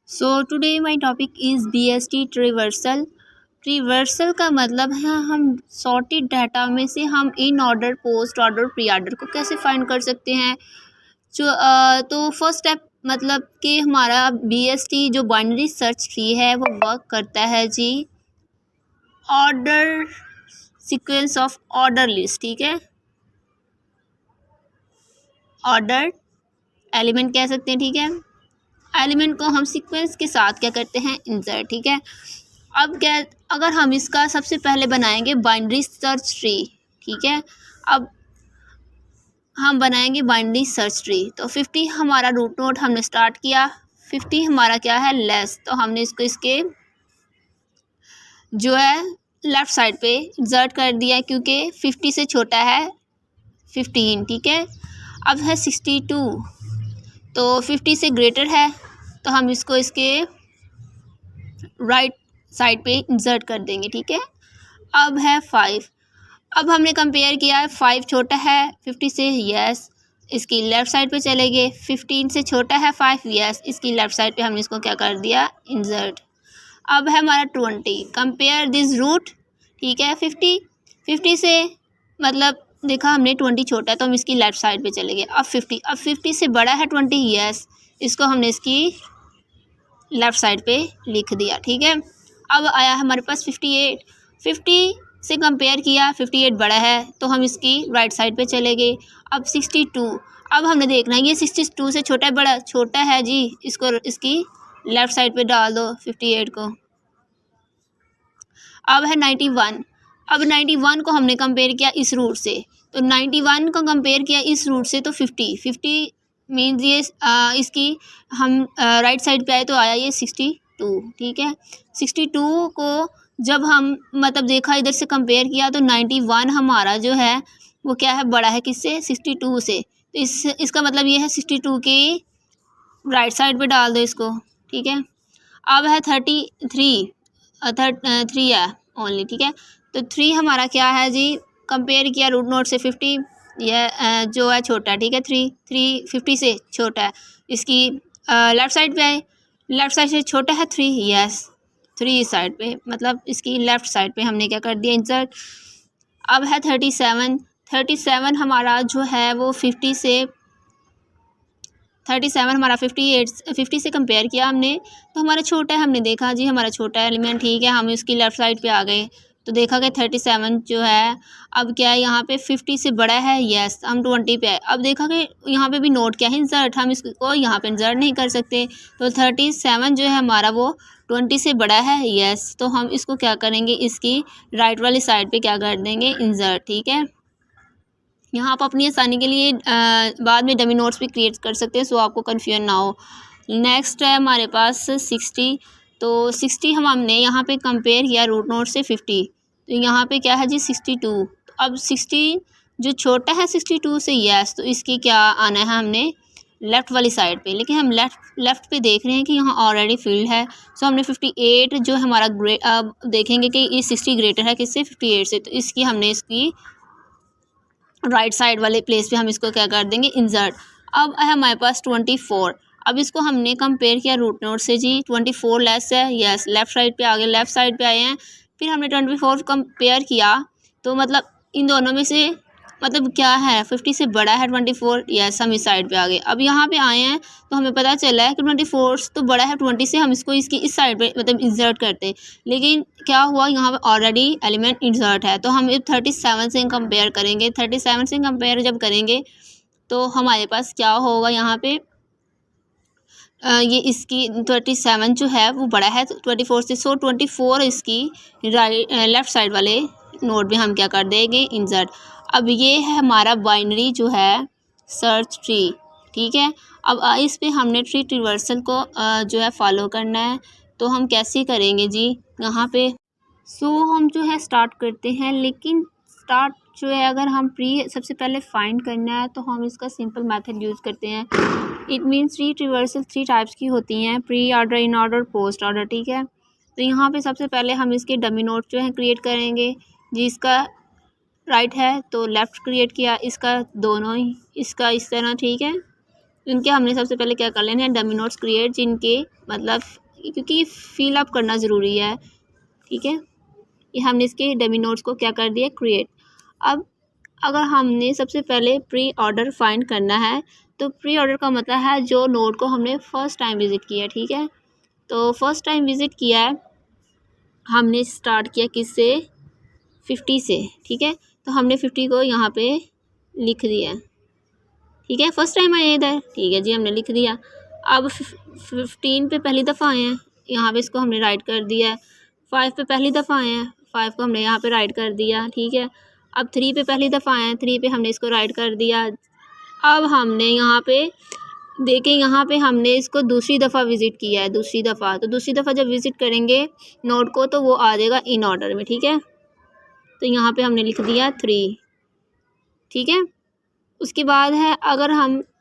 So today my topic is BST ट्रिवर्सल। ट्रिवर्सल का मतलब है हम सॉर्टेड डाटा में से हम in order, post order, pre order को कैसे फाइंड कर सकते हैं। तो फर्स्ट स्टेप मतलब कि हमारा BST जो बाइनरी सर्च ट्री है वो वर्क करता है जी order sequence of order list. ठीक है, ऑर्डर एलिमेंट कह सकते हैं। ठीक है, एलिमेंट को हम सीक्वेंस के साथ क्या करते हैं, इंसर्ट। ठीक है, अब क्या, अगर हम इसका सबसे पहले बनाएंगे बाइनरी सर्च ट्री। ठीक है, अब हम बनाएंगे बाइनरी सर्च ट्री। तो 50 हमारा रूट नोड हमने स्टार्ट किया, 50 हमारा क्या है, लेस, तो हमने इसको इसके जो है लेफ़्ट साइड पे इंसर्ट कर दिया क्योंकि 50 से छोटा है 15। ठीक है, अब है 62, तो 50 से ग्रेटर है तो हम इसको इसके राइट साइड पे इंसर्ट कर देंगे। ठीक है, अब है 5, अब हमने कंपेयर किया है 5 छोटा है 50 से, यस, इसकी लेफ़्ट साइड पे चले गए। 15 से छोटा है 5, यस, इसकी लेफ़्ट साइड पे हमने इसको क्या कर दिया, इंसर्ट। अब है हमारा 20, कंपेयर दिस रूट। ठीक है, 50 से मतलब देखा हमने 20 छोटा है तो हम इसकी लेफ़्ट साइड पे चले गए। अब 50 से बड़ा है 20, यस, इसको हमने इसकी लेफ़्ट साइड पे लिख दिया। ठीक है, अब आया हमारे पास 58, 50 से कंपेयर किया, 58 बड़ा है तो हम इसकी राइट साइड पे चले गए। अब 62, अब हमने देखना है ये 62 से छोटा है, बड़ा, छोटा है जी, इसको इसकी लेफ़्ट साइड पे डाल दो 58 को। अब है 91, अब 91 को हमने कंपेयर किया इस रूट से, तो 91 को कंपेयर किया इस रूट से तो 50 मीन्स ये इसकी हम राइट साइड पे आए तो आया ये 62। ठीक है, 62 को जब हम मतलब देखा इधर से कंपेयर किया तो 91 हमारा जो है वो क्या है, बड़ा है किससे, 62 से, तो इसका मतलब ये है 62 की राइट साइड पे डाल दो इसको। ठीक है, अब है 33, 3 है ओनली। ठीक है, तो 3 हमारा क्या है जी, कंपेयर किया रूट नोड से 50, यह जो है छोटा है। ठीक है, 3 50 से छोटा है, इसकी लेफ़्ट साइड पे आए, लेफ़्ट साइड से छोटा है 3, यस, 3 साइड पे मतलब इसकी लेफ़्ट साइड पे हमने क्या कर दिया, इंसर्ट। अब है 37 हमारा जो है वो 50 से 37 हमारा 50 से कंपेयर किया हमने तो हमारा छोटा है, हमने देखा जी हमारा छोटा एलिमेंट। ठीक है, हम इसकी लेफ़्ट साइड पे आ गए तो देखा कि 37 जो है अब क्या है, यहाँ पे 50 से बड़ा है, यस, हम 20 पे आए। अब देखा कि यहाँ पे भी नोट क्या है, इंसर्ट, हम इसको यहाँ पे इंसर्ट नहीं कर सकते, तो 37 जो है हमारा वो 20 से बड़ा है, यस, तो हम इसको क्या करेंगे, इसकी राइट वाली साइड पे क्या कर देंगे, इंसर्ट। ठीक है, यहाँ आप अपनी आसानी के लिए बाद में डमी नोट्स भी क्रिएट कर सकते हैं, सो आपको कन्फ्यूजन ना हो। नेक्स्ट है हमारे पास 60, तो 60 हमने यहाँ पे कंपेयर किया रूट नोट से 50, तो यहाँ पे क्या है जी 62। अब 60 जो छोटा है 62 से, यस, तो इसकी क्या आना है, हमने लेफ़्ट वाली साइड पे, लेकिन हम लेफ़्ट पे देख रहे हैं कि यहाँ ऑलरेडी फील्ड है, सो हमने 58 जो हमारा अब देखेंगे कि ये 60 ग्रेटर है किससे, 58 से, तो इसकी हमने इसकी राइट साइड वाले प्लेस पे हम इसको क्या कर देंगे, इंसर्ट। अब है हमारे पास 24, अब इसको हमने कंपेयर किया रूट नोड से जी, 24 लेस है, यस, लेफ़्ट साइड पे आ गए, लेफ़्ट साइड पे आए हैं, फिर हमने 24 कंपेयर किया तो मतलब इन दोनों में से मतलब क्या है, 50 से बड़ा है 24, यस, हम इस साइड पे आ गए। अब यहाँ पे आए हैं तो हमें पता चला है कि 24 तो बड़ा है 20 से, हम इसको इसकी इस साइड पे मतलब इंसर्ट करते, लेकिन क्या हुआ, यहाँ पे ऑलरेडी एलिमेंट इंसर्ट है, तो हम 37 से कंपेयर करेंगे। 37 से कंपेयर जब करेंगे तो हमारे पास क्या होगा, यहाँ पे ये इसकी 37 जो है वो बड़ा है 24 से, सो 24 इसकी राइट लेफ़्ट साइड वाले नोड में हम क्या कर देंगे, इंसर्ट। अब ये है हमारा बाइनरी जो है सर्च ट्री। ठीक है, अब इस पे हमने ट्री रिवर्सल को जो है फॉलो करना है, तो हम कैसे करेंगे जी, यहाँ पे हम जो है स्टार्ट करते हैं, लेकिन स्टार्ट जो है अगर हम प्री सबसे पहले फाइंड करना है तो हम इसका सिंपल मेथड यूज़ करते हैं। It means tree reversal 3 types की होती हैं, pre order, in order, post order. ठीक है, तो यहाँ पे सबसे पहले हम इसके डमी नोड जो है क्रिएट करेंगे, जिसका राइट है तो लेफ़्ट क्रिएट किया, इसका दोनों ही, इसका इस तरह। ठीक है, इनके हमने सबसे पहले क्या कर लेने हैं, डमी नोड्स क्रिएट, जिनके मतलब क्योंकि फिल अप करना ज़रूरी है, ठीक है। ये हमने इसके डमी नोड्स को क्या कर दिया, क्रिएट। अब अगर हमने सबसे पहले प्री ऑर्डर फाइंड करना है, तो प्री ऑर्डर का मतलब है जो नोड को हमने फर्स्ट टाइम विज़िट किया, ठीक है। तो फर्स्ट टाइम विज़िट किया है, हमने स्टार्ट किया किससे, 50 से, ठीक है। तो हमने 50 को यहाँ पे लिख दिया, ठीक है। फर्स्ट टाइम आए इधर, ठीक है जी, हमने लिख दिया। अब 15 पे पहली दफ़ा आए हैं, यहाँ पे इसको हमने राइट कर दिया। 5 पे पहली दफ़ा आए हैं, 5 को हमने यहाँ पे राइट कर दिया, ठीक है। अब 3 पे पहली दफ़ा आए हैं, 3 पे हमने इसको राइट कर दिया। अब हमने यहाँ पे देखें, यहाँ पे हमने इसको दूसरी दफ़ा विज़िट किया है, दूसरी दफ़ा। तो दूसरी दफ़ा जब विज़िट करेंगे नोड को, तो वो आ जाएगा इन ऑर्डर में, ठीक है। तो यहाँ पे हमने लिख दिया 3, ठीक है। उसके बाद है, अगर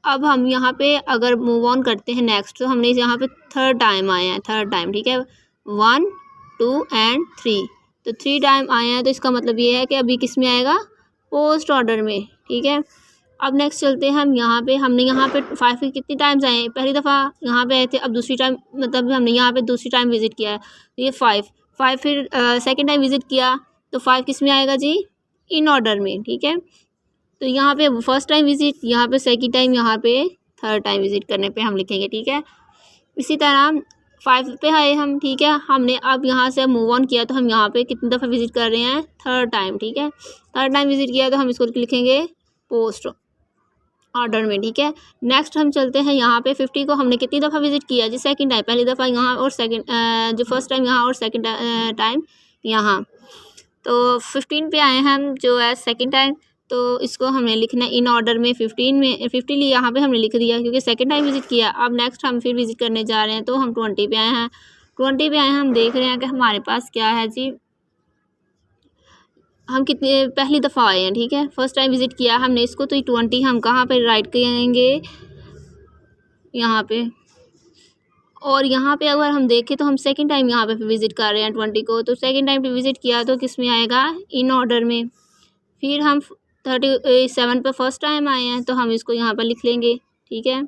अब हम यहाँ पे अगर मूव ऑन करते हैं नेक्स्ट, तो हमने यहाँ पे थर्ड टाइम आए हैं, थर्ड टाइम, ठीक है। 1 2 एंड 3, तो 3 टाइम आए हैं, तो इसका मतलब ये है कि अभी किस में आएगा, पोस्ट ऑर्डर में, ठीक है। अब नेक्स्ट चलते हैं हम यहाँ पे, हमने यहाँ पे 5 के कितनी टाइम्स आए हैं, पहली दफ़ा यहाँ पे आए थे, अब दूसरी टाइम मतलब हमने यहाँ पे दूसरी टाइम विज़िट किया है, तो ये 5 फिर सेकेंड टाइम विज़िट किया, तो 5 किस में आएगा जी, इन ऑर्डर में, ठीक है। तो यहाँ पे फर्स्ट टाइम विज़िट, यहाँ पे सेकंड टाइम, यहाँ पे थर्ड टाइम विज़िट करने पे हम लिखेंगे, ठीक है। इसी तरह 5 पे आए हम, ठीक है। हमने अब यहाँ से मूव ऑन किया, तो हम यहाँ पे कितनी दफ़ा विज़िट कर रहे हैं, थर्ड टाइम, ठीक है। थर्ड टाइम विज़िट किया, तो हम इसको लिखेंगे पोस्ट ऑर्डर में, ठीक है। नेक्स्ट हम चलते हैं यहाँ पे 50 को हमने कितनी दफ़ा विज़िट किया जी, सेकंड टाइम, पहली दफ़ा यहाँ और सेकंड जो फर्स्ट टाइम यहाँ और सेकंड टाइम यहाँ। तो 15 पे आए हैं हम, जो है सेकंड टाइम, तो इसको हमने लिखना है इन ऑर्डर में। 15 में 50 लिए यहाँ पे हमने लिख दिया, क्योंकि सेकंड टाइम विज़िट किया। अब नेक्स्ट हम फिर विज़िट करने जा रहे हैं, तो हम 20 पे आए हैं। 20 पे आए हैं, हम देख रहे हैं कि हमारे पास क्या है जी, हम कितने पहली दफ़ा आए हैं, ठीक है। फर्स्ट टाइम विज़िट किया हमने इसको, तो 20 हम कहाँ पे राइट करेंगे, यहाँ पे। और यहाँ पे अगर हम देखें, तो हम सेकंड टाइम यहाँ पे विज़िट कर रहे हैं 20 को, तो सेकंड टाइम पे विज़िट किया, तो किस में आएगा, इन ऑर्डर में। फिर हम 37 पे फर्स्ट टाइम आए हैं, तो हम इसको यहाँ पर लिख लेंगे, ठीक है।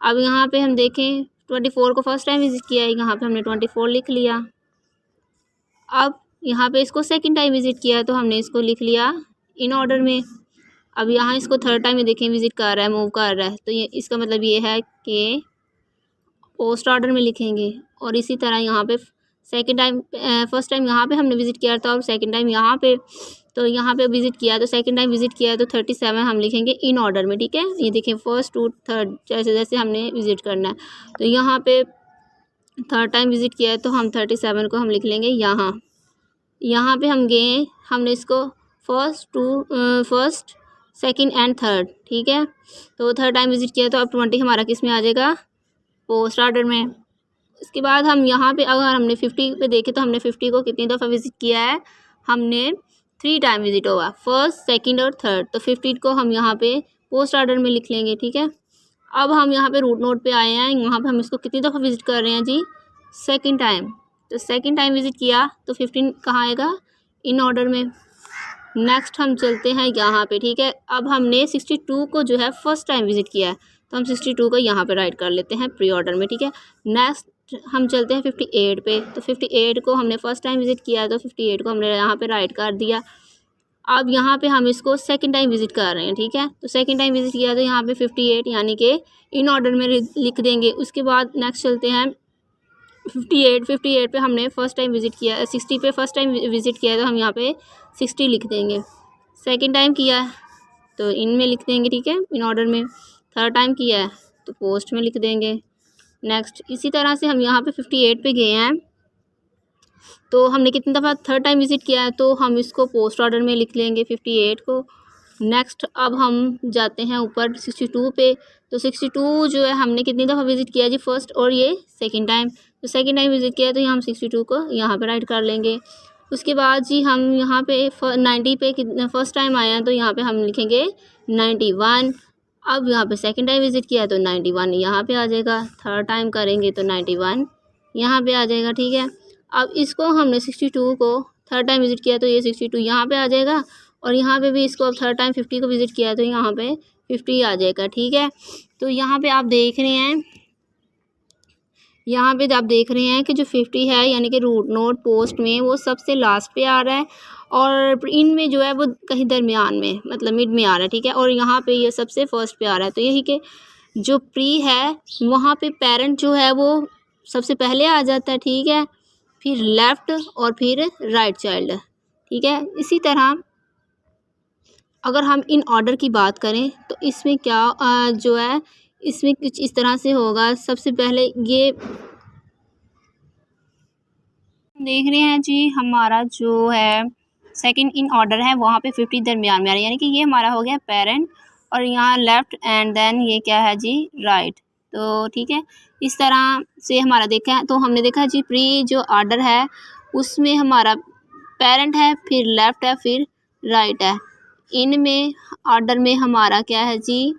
अब यहाँ पे हम देखें, 24 को फर्स्ट टाइम विज़िट किया है, यहाँ पे हमने 24 लिख लिया। अब यहाँ पे इसको सेकंड टाइम विज़िट किया, तो हमने इसको लिख लिया इन ऑर्डर में। अब यहाँ इसको थर्ड टाइम में देखें विज़िट कर रहा है, मूव कर रहा है, तो ये इसका मतलब ये है कि पोस्ट ऑर्डर में लिखेंगे। और इसी तरह यहाँ पे सेकंड टाइम, फर्स्ट टाइम यहाँ पे हमने विज़िट किया था, और सेकंड टाइम यहाँ पे, तो यहाँ पे विज़िट किया, तो सेकंड टाइम विज़िट किया, तो 37 हम लिखेंगे इन ऑर्डर में, ठीक है। ये देखिए फर्स्ट टू थर्ड जैसे जैसे हमने विज़िट करना है। तो यहाँ पे थर्ड टाइम विज़िट किया है, तो हम 37 को हम लिख लेंगे यहाँ पे हम गए, हमने इसको फर्स्ट सेकंड एंड थर्ड, ठीक है। तो थर्ड टाइम विज़िट किया, तो अब 20 हमारा किस में आ जाएगा, पोस्ट ऑर्डर में। इसके बाद हम यहाँ पे अगर हमने 50 पे देखे, तो हमने 50 को कितनी दफ़ा विज़िट किया है, हमने 3 टाइम विज़िट होगा, फर्स्ट सेकंड और थर्ड। तो 50 को हम यहाँ पे पोस्ट ऑर्डर में लिख लेंगे, ठीक है। अब हम यहाँ पे रूट नोड पे आए हैं, यहाँ पे हम इसको कितनी दफ़ा विज़िट कर रहे हैं जी, सेकंड टाइम। तो सेकंड टाइम विज़िट किया, तो 15 कहाँ आएगा, इन ऑर्डर में। नेक्स्ट हम चलते हैं यहाँ पे, ठीक है। अब हमने 62 को जो है फर्स्ट टाइम विज़िट किया है, तो हम 62 को यहाँ पे राइट कर लेते हैं प्री ऑर्डर में, ठीक है। नेक्स्ट हम चलते हैं 58 पे, तो 58 को हमने फर्स्ट टाइम विज़िट किया, तो 58 को हमने यहाँ पे राइट कर दिया। अब यहाँ पे हम इसको सेकंड टाइम विज़िट कर रहे हैं, ठीक है। तो सेकंड टाइम विज़िट किया, तो यहाँ पे 58 यानी कि इन ऑर्डर में लिख देंगे। उसके बाद नेक्स्ट चलते हैं 58 पे हमने फर्स्ट टाइम विज़िट किया, 60 पे फर्स्ट टाइम विज़िट किया है, तो हम यहाँ पे 60 लिख देंगे। सेकंड टाइम किया है, तो इन में लिख देंगे, ठीक है, इन ऑर्डर में। थर्ड टाइम किया है, तो पोस्ट में लिख देंगे। नेक्स्ट इसी तरह से हम यहाँ पे 58 पे गए हैं, तो हमने कितनी दफ़ा थर्ड टाइम विज़िट किया है, तो हम इसको पोस्ट ऑर्डर में लिख लेंगे 58 को। नेक्स्ट अब हम जाते हैं ऊपर 62 पे, तो 62 जो है हमने कितनी दफ़ा विज़िट किया जी, फर्स्ट और ये सेकंड टाइम। तो सेकंड टाइम विज़िट किया, तो यहाँ हम 62 को यहाँ पे राइट कर लेंगे। उसके बाद जी हम यहाँ पे 90 पे फर्स्ट टाइम आए हैं, तो यहाँ पे हम लिखेंगे 91। अब यहाँ पे सेकंड टाइम विज़िट किया, तो 91 यहाँ पे आ जाएगा। थर्ड टाइम करेंगे, तो 91 यहाँ पे आ जाएगा, ठीक है। अब इसको हमने 62 को थर्ड टाइम विज़िट किया, तो ये 62 यहाँ पे आ जाएगा। और यहाँ पे भी इसको अब थर्ड टाइम 50 को विज़िट किया, तो यहाँ पे 50 आ जाएगा। ठीक है, तो यहाँ पे आप देख रहे हैं, यहाँ पे आप देख रहे हैं कि जो 50 है यानी कि रूट नोड पोस्ट में वो सबसे लास्ट पे आ रहा है और इनमें जो है वो कहीं दरमियान में मतलब मिड में आ रहा है। ठीक है, और यहाँ पे ये सबसे फर्स्ट पे आ रहा है। तो यही कि जो प्री है वहाँ पे पेरेंट जो है वो सबसे पहले आ जाता है। ठीक है, फिर लेफ़्ट और फिर राइट चाइल्ड। ठीक है, इसी तरह अगर हम इन ऑर्डर की बात करें तो इसमें क्या जो है इसमें कुछ इस तरह से होगा। सबसे पहले ये देख रहे हैं जी, हमारा जो है सेकंड इन ऑर्डर है वहाँ पे 50 दरमियान में आ रहा है, यानी कि ये हमारा हो गया पेरेंट और यहाँ लेफ़्ट एंड देन ये क्या है जी राइट। तो ठीक है, इस तरह से हमारा देखा है। तो हमने देखा जी प्री जो ऑर्डर है उसमें हमारा पेरेंट है, फिर लेफ़्ट है, फिर राइट है। इनमें ऑर्डर में हमारा क्या है जी,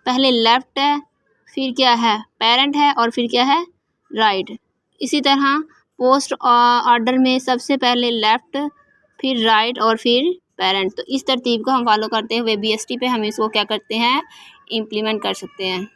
पहले लेफ़्ट है, फिर क्या है पेरेंट है और फिर क्या है राइट। इसी तरह पोस्ट ऑर्डर में सबसे पहले लेफ़्ट, फिर राइट और फिर पेरेंट। तो इस तरतीब को हम फॉलो करते हुए BST पे हम इसको क्या करते हैं इम्प्लीमेंट कर सकते हैं।